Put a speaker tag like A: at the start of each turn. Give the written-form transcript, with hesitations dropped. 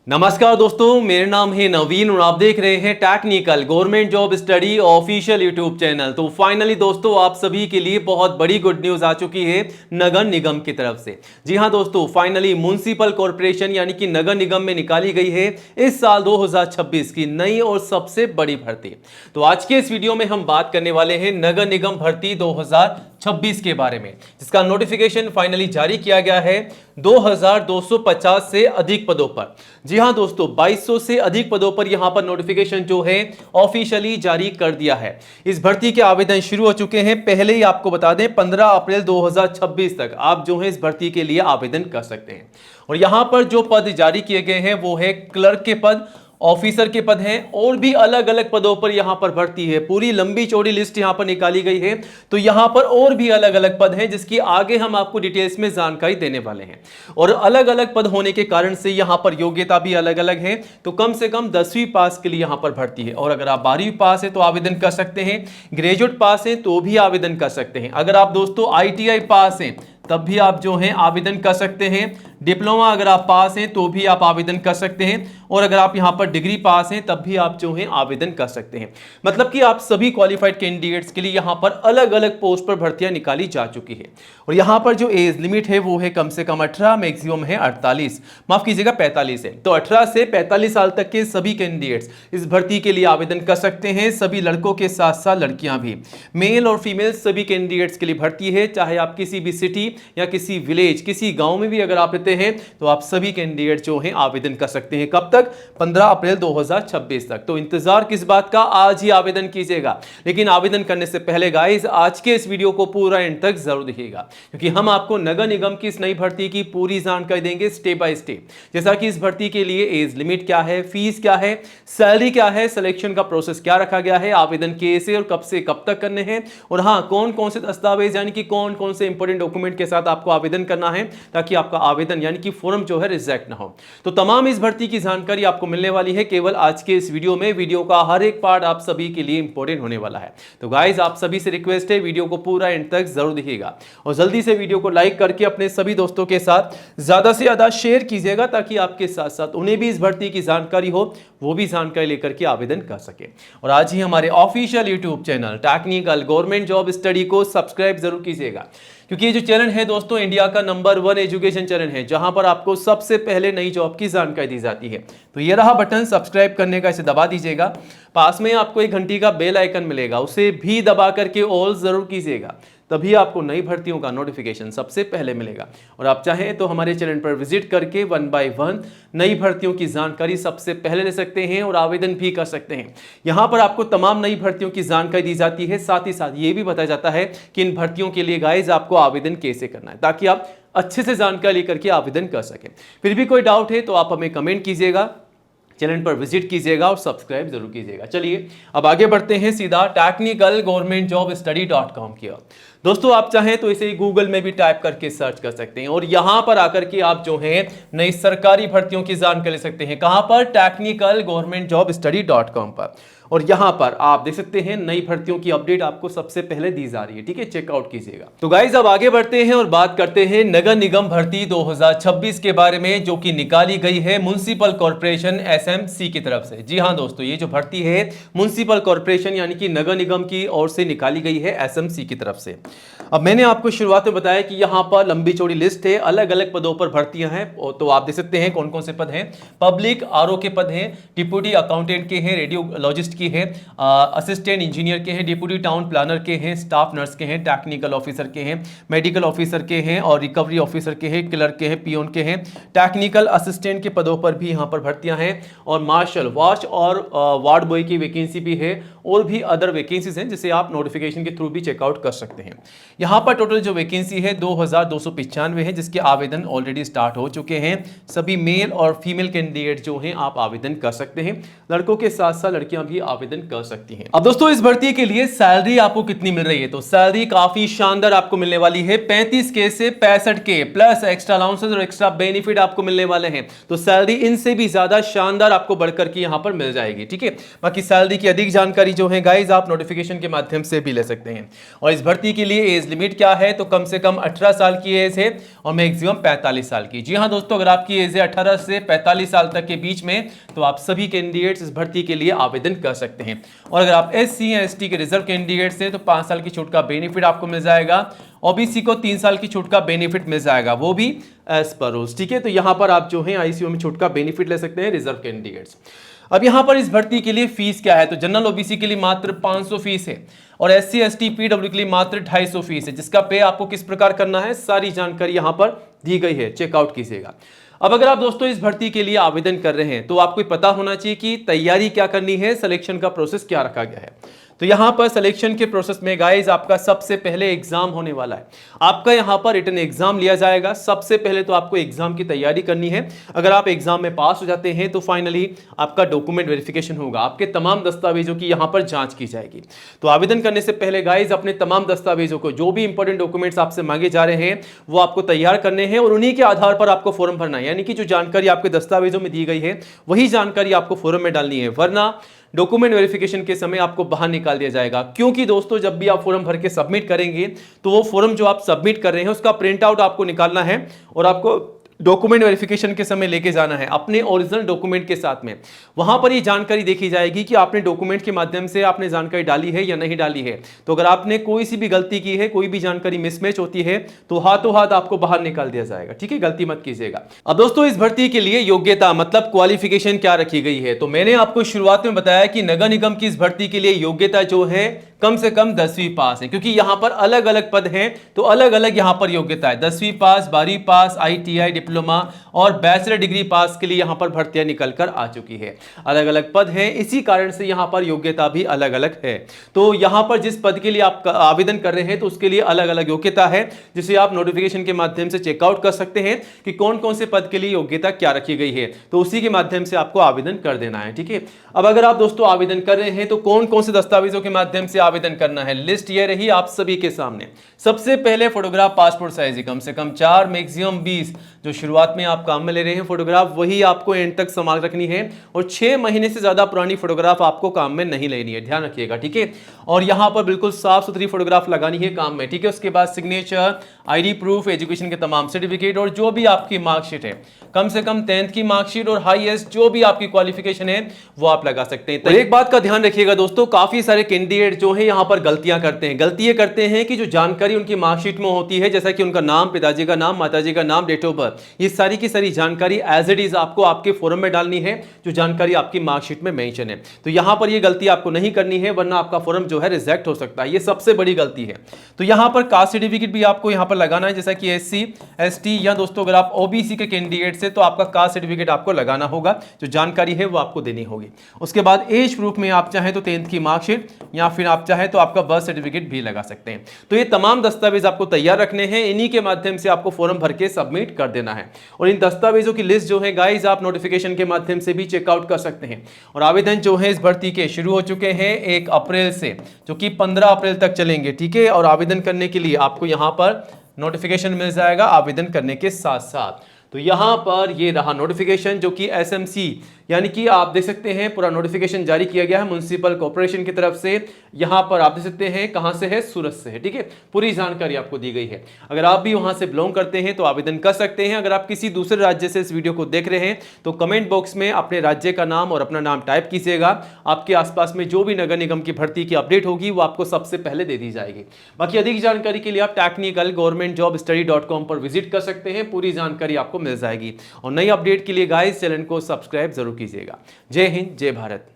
A: नमस्कार दोस्तों, मेरा नाम है नवीन और आप देख रहे हैं technical government job study official YouTube channel. तो फाइनली दोस्तों, आप सभी के लिए बहुत बड़ी गुड न्यूज आ चुकी है नगर निगम की तरफ से। जी हां दोस्तों, फाइनली म्युनिसिपल कॉर्पोरेशन यानी कि नगर निगम में निकाली गई है इस साल 2026 की नई और सबसे बड़ी भर्ती। तो आज के इस वीडियो में हम बात करने वाले हैं नगर निगम भर्ती 2026 के बारे में, जिसका नोटिफिकेशन फाइनली जारी किया गया है 2250 से अधिक पदों पर। जी हां दोस्तों, 2200 से अधिक पदों पर यहां पर नोटिफिकेशन जो है ऑफिशियली जारी कर दिया है। इस भर्ती के आवेदन शुरू हो चुके हैं। पहले ही आपको बता दें 15 अप्रैल 2026 तक आप जो है इस भर्ती के लिए आवेदन कर सकते हैं। और यहां पर जो पद जारी किए गए हैं वो है क्लर्क के पद, ऑफिसर के पद हैं और भी अलग अलग पदों पर यहां पर भर्ती है। पूरी लंबी चौड़ी लिस्ट यहां पर निकाली गई है। तो यहां पर और भी अलग अलग पद हैं जिसकी आगे हम आपको डिटेल्स में जानकारी देने वाले हैं। और अलग अलग पद होने के कारण से यहां पर योग्यता भी अलग अलग है। तो कम से कम 10वीं पास के लिए यहां पर भर्ती है। और अगर आप 12वीं पास है तो आवेदन कर सकते हैं, ग्रेजुएट पास है तो भी आवेदन कर सकते हैं। अगर आप दोस्तों ITI पास हैं तब भी आप जो हैं आवेदन कर सकते हैं। डिप्लोमा अगर आप पास हैं तो भी आप आवेदन कर सकते हैं। और अगर आप यहां पर डिग्री पास हैं तब भी आप जो हैं आवेदन कर सकते हैं। मतलब कि आप सभी क्वालिफाइड कैंडिडेट्स के लिए यहां पर अलग अलग पोस्ट पर भर्तियां निकाली जा चुकी है। और यहां पर जो एज लिमिट है वो है कम से कम 18, मैक्सिमम है 48, माफ कीजिएगा 45 है। तो 18 से 45 साल तक के सभी कैंडिडेट्स इस भर्ती के लिए आवेदन कर सकते हैं। सभी लड़कों के साथ साथ लड़कियां भी, मेल और फीमेल सभी कैंडिडेट्स के लिए भर्ती है। चाहे आप किसी भी सिटी या किसी विलेज, किसी गांव में भी अगर आप रहते हैं तो आप सभी कैंडिडेट जो हैं आवेदन कर सकते हैं। कब तक? 15 अप्रैल 2026 तक। तो इंतजार किस बात का, आज ही आवेदन कीजिएगा। लेकिन आवेदन करने से पहले गाइस आज के इस वीडियो को पूरा एंड तक जरूर देखिएगा, क्योंकि हम आपको नगर निगम की इस नई भर्ती की पूरी जानकारी देंगे स्टेप बाय स्टेप। जैसा कि इस भर्ती के लिए एज लिमिट क्या है, फीस क्या है, सैलरी क्या है, सिलेक्शन का प्रोसेस क्या रखा गया है, आवेदन कैसे और कब से कब तक करने हैं, और हाँ कौन कौन से दस्तावेज यानी कि कौन कौन से इंपॉर्टेंट डॉक्यूमेंट के साथ आपको आवेदन करना है ताकि आपका आवेदन यानी कि फॉर्म जो है रिजेक्ट ना हो। तो तमाम इस भर्ती की जानकारी आपको मिलने वाली है केवल आज के इस वीडियो में। वीडियो का हर एक पार्ट आप सभी के लिए इंपॉर्टेंट होने वाला है। तो गाइस आप सभी से रिक्वेस्ट है वीडियो को पूरा एंड तक जरूर देखिएगा और जल्दी से वीडियो को लाइक करके अपने सभी दोस्तों के साथ ज्यादा से ज्यादा शेयर कीजिएगा ताकि आपके साथ साथ उन्हें भी इस भर्ती की जानकारी हो, वो भी जानकारी लेकर के आवेदन कर सके। और आज ही हमारे official YouTube channel technical government job study को सब्सक्राइब जरूर कीजिएगा, क्योंकि ये जो चैनल है दोस्तों इंडिया का नंबर 1 एजुकेशन चैनल है जहां पर आपको सबसे पहले नई जॉब की जानकारी दी जाती है। तो ये रहा बटन सब्सक्राइब करने का, इसे दबा दीजिएगा। पास में आपको एक घंटी का बेल आइकन मिलेगा, उसे भी दबा करके ऑल जरूर कीजिएगा, तभी आपको नई भर्तियों का नोटिफिकेशन सबसे पहले मिलेगा। और आप चाहें तो हमारे चैनल पर विजिट करके 1 बाय 1 नई भर्तियों की जानकारी सबसे पहले ले सकते हैं और आवेदन भी कर सकते हैं। यहां पर आपको तमाम नई भर्तियों की जानकारी दी जाती है, साथ ही साथ ये भी बताया जाता है कि इन भर्तियों के लिए गाइस आपको आवेदन कैसे करना है ताकि आप अच्छे से जानकारी लेकर के आवेदन कर सकें। फिर भी कोई डाउट है तो आप हमें कमेंट कीजिएगा, चैनल पर विजिट कीजिएगा और सब्सक्राइब जरूर कीजिएगा। चलिए अब आगे बढ़ते हैं सीधा टेक्निकल गवर्नमेंट जॉब स्टडी.com की ओर। दोस्तों आप चाहें तो इसे गूगल में भी टाइप करके सर्च कर सकते हैं और यहां पर आकर के आप जो है नई सरकारी भर्तियों की जानकारी ले सकते हैं। कहां पर? टेक्निकल गवर्नमेंट जॉब स्टडी.com पर। और यहां पर आप देख सकते हैं नई भर्तियों की अपडेट आपको सबसे पहले दी जा रही है। ठीक है, चेकआउट कीजिएगा। तो गाइज अब आगे बढ़ते हैं और बात करते हैं नगर निगम भर्ती 2026 के बारे में, जो कि निकाली गई है म्युनिसिपल कॉर्पोरेशन SMC की तरफ से। जी हां दोस्तों, ये जो भर्ती है म्युनिसिपल कॉर्पोरेशन यानी कि नगर निगम की ओर से निकाली गई है SMC की तरफ से। अब मैंने आपको शुरुआत में बताया कि यहां पर लंबी चौड़ी लिस्ट है, अलग अलग पदों पर भर्तियां हैं। तो आप देख सकते हैं कौन कौन से पद हैं। पब्लिक RO के पद हैं, डिप्यूटी अकाउंटेंट के हैं, रेडियोलॉजिस्ट की है, असिस्टेंट इंजीनियर के हैं, डिप्यूटी टाउन प्लानर के हैं, स्टाफ नर्स के हैं, टेक्निकल ऑफिसर के हैं, मेडिकल ऑफिसर के हैं और रिकवरी ऑफिसर के हैं, क्लर्क के हैं, पियोन के हैं, टेक्निकल असिस्टेंट के पदों पर भी यहां पर भर्तियां हैं। और मार्शल, वॉच और वार्ड बॉय की वैकेंसी भी है और भी अदर वैकेंसीज हैं जिसे आप नोटिफिकेशन के थ्रू भी चेकआउट कर सकते हैं। यहां पर टोटल जो वैकेंसी है 2295 है, जिसके आवेदन ऑलरेडी स्टार्ट हो चुके हैं। सभी मेल और फीमेल कैंडिडेट जो हैं आप आवेदन कर सकते हैं। लड़कों के साथ साथ लड़कियां भी आवेदन कर सकती हैं। अब दोस्तों इस भर्ती के लिए सैलरी आपको कितनी मिल रही है, तो सैलरी काफी शानदार आपको मिलने वाली है। 35K से 65K प्लस एक्स्ट्रा अलाउंसेस और एक्स्ट्रा बेनिफिट आपको मिलने वाले हैं। तो सैलरी इनसे भी ज्यादा शानदार आपको बढ़कर के यहां पर मिल जाएगी। ठीक है, बाकी सैलरी की अधिक जानकारी जो है गाइज आप नोटिफिकेशन के माध्यम से भी ले सकते हैं। और इस भर्ती के लिए एज लिमिट क्या है, तो कम से कम 18 साल की एज है और मैक्सिमम 45 साल की। जी हाँ दोस्तों, अगर आपकी एज है 18 से 45 साल तक के बीच में तो आप सभी कैंडिडेट्स इस भर्ती के लिए आवेदन कर सकते हैं। और अगर आप SC या ST के रिजर्व कैंडिडेट्स हैं तो 5 साल की छूट का बेनिफिट आपको मिल जाएगा। OBC को 3 साल की छूट का बेनिफिट मिल जाएगा, वो भी एज पर रूल्स। ठीक है, तो यहां पर आप जो है ICO में छूट का बेनिफिट ले सकते हैं रिजर्व कैंडिडेट्स। अब यहां पर इस भर्ती के लिए फीस क्या है, तो जनरल OBC के लिए मात्र 500 फीस है और SC ST PW के लिए मात्र 250 फीस है। जिसका पे आपको किस प्रकार करना है, सारी जानकारी यहां पर दी गई है, चेकआउट कीजिएगा। अब अगर आप दोस्तों इस भर्ती के लिए आवेदन कर रहे हैं तो आपको पता होना चाहिए कि तैयारी क्या करनी है, सिलेक्शन का प्रोसेस क्या रखा गया है। तो यहां पर सिलेक्शन के प्रोसेस में गाइस आपका सबसे पहले एग्जाम होने वाला है। आपका यहां पर रिटन एग्जाम लिया जाएगा। सबसे पहले तो आपको एग्जाम की तैयारी करनी है। अगर आप एग्जाम में पास हो जाते हैं तो फाइनली आपका डॉक्यूमेंट वेरिफिकेशन होगा, आपके तमाम दस्तावेजों की यहां पर जांच की जाएगी। तो आवेदन करने से पहले गाइस अपने तमाम दस्तावेजों को, जो भी इंपॉर्टेंट डॉक्यूमेंट्स आपसे मांगे जा रहे हैं वो आपको तैयार करने हैं और उन्हीं के आधार पर आपको फॉर्म भरना है। यानी कि जो जानकारी आपके दस्तावेजों में दी गई है वही जानकारी आपको फॉर्म में डालनी है, वरना डॉक्यूमेंट वेरिफिकेशन के समय आपको बाहर निकाल दिया जाएगा। क्योंकि दोस्तों जब भी आप फॉर्म भर के सबमिट करेंगे तो वो फॉर्म जो आप सबमिट कर रहे हैं उसका प्रिंट आउट आपको निकालना है और आपको डॉक्यूमेंट वेरिफिकेशन के समय लेके जाना है अपने ओरिजिनल डॉक्यूमेंट के साथ में। वहां पर ये जानकारी देखी जाएगी कि आपने डॉक्यूमेंट के माध्यम से आपने जानकारी डाली है या नहीं डाली है। तो अगर आपने कोई सी भी गलती की है, कोई भी जानकारी मिसमैच होती है तो हाथों हाथ आपको बाहर निकाल दिया जाएगा। ठीक है, गलती मत कीजिएगा। अब दोस्तों इस भर्ती के लिए योग्यता मतलब क्वालिफिकेशन क्या रखी गई है, तो मैंने आपको शुरुआत में बताया कि नगर निगम की इस भर्ती के लिए योग्यता जो है कम से कम 10वीं पास है। क्योंकि यहां पर अलग अलग पद हैं तो अलग अलग यहां पर योग्यता है। 10वीं पास, 12वीं पास, ITI डिप्लोमा और बैचलर डिग्री पास के लिए यहां पर भर्तियां निकल कर आ चुकी है। अलग अलग पद हैं, इसी कारण से यहां पर योग्यता भी अलग अलग है। तो यहां पर जिस पद के लिए आप आवेदन कर रहे हैं तो उसके लिए अलग अलग योग्यता है, जिसे आप नोटिफिकेशन के माध्यम से चेकआउट कर सकते हैं कि कौन कौन से पद के लिए योग्यता क्या रखी गई है। तो उसी के माध्यम से आपको आवेदन कर देना है। ठीक है, अब अगर आप दोस्तों आवेदन कर रहे हैं तो कौन कौन से दस्तावेजों के माध्यम से आवेदन करना है, लिस्ट ये रही आप सभी के सामने। सबसे पहले फोटोग्राफ पासपोर्ट साइज कम से कम 4 मैक्सिमम 20 जो शुरुआत में आप काम में ले रहे हैं फोटोग्राफ वही आपको एंड तक संभाल रखनी है और 6 महीने से ज्यादा पुरानी फोटोग्राफ आपको काम में नहीं लेनी है, ध्यान रखिएगा। ठीक है, और यहां पर बिल्कुल साफ सुथरी फोटोग्राफ लगानी है काम में। ठीक है, उसके बाद सिग्नेचर, ID प्रूफ, एजुकेशन के तमाम सर्टिफिकेट और जो भी आपकी मार्कशीट है, कम से कम 10th की मार्कशीट और हाईएस्ट जो भी आपकी क्वालिफिकेशन है वो आप लगा सकते हैं। तो एक बात का ध्यान रखिएगा दोस्तों, काफी सारे कैंडिडेट जो है यहां पर गलतियां करते हैं। गलती ये करते हैं कि जो जानकारी उनकी मार्कशीट में होती है, जैसा कि उनका नाम, पिताजी का नाम, माताजी का नाम, डेट ऑफ बर्थ, ये सारी की सारी जानकारी एज इट इज आपको आपके फॉर्म में डालनी है जो जानकारी आपकी मार्कशीट में मेंशन है। तो यहां पर ये गलती आपको नहीं करनी है, वरना आपका फॉर्म जो है रिजेक्ट हो सकता है। ये सबसे बड़ी गलती है। तो यहां पर कास्ट सर्टिफिकेट भी आपको यहां पर लगाना है, जैसा कि SC ST या दोस्तों अगर आप OBC के कैंडिडेट से तो आपका कास्ट सर्टिफिकेट आपको लगाना होगा, जो जानकारी है वो आपको देनी होगी। उसके बाद एज प्रूफ में आप चाहें तो 10th की मार्कशीट या फिर आप चाहें तो आपका बर्थ सर्टिफिकेट भी लगा सकते हैं। तो ये तमाम दस्तावेज आपको तैयार रखने हैं, इन्हीं के माध्यम से आपको फॉर्म भर के सबमिट कर देना है। और इन दस्तावेजों की लिस्ट जो है गाइस आप नोटिफिकेशन के माध्यम से भी चेकआउट कर सकते हैं। और आवेदन जो है इस भर्ती के शुरू हो चुके हैं 1 अप्रैल से, जो कि 15 अप्रैल तक चलेंगे। ठीक है, और आवेदन करने के लिए आपको यहां पर नोटिफिकेशन मिल जाएगा आवेदन करने के साथ साथ। तो यहां पर ये रहा नोटिफिकेशन जो कि SMC यानी कि आप देख सकते हैं पूरा नोटिफिकेशन जारी किया गया है म्युनिसिपल कॉर्पोरेशन की तरफ से। यहां पर आप देख सकते हैं कहां से है, सूरत से है। ठीक है, पूरी जानकारी आपको दी गई है। अगर आप भी वहां से बिलोंग करते हैं तो आवेदन कर सकते हैं। अगर आप किसी दूसरे राज्य से इस वीडियो को देख रहे हैं तो कमेंट बॉक्स में अपने राज्य का नाम और अपना नाम टाइप कीजिएगा। आपके आसपास में जो भी नगर निगम की भर्ती की अपडेट होगी वो आपको सबसे पहले दे दी जाएगी। बाकी अधिक जानकारी के लिए आप technicalgovernmentjobstudy.com पर विजिट कर सकते हैं, पूरी जानकारी आपको मिल जाएगी। और नई अपडेट के लिए गाइस चैनल को सब्सक्राइब जरूर कीजिएगा। जय हिंद, जय भारत।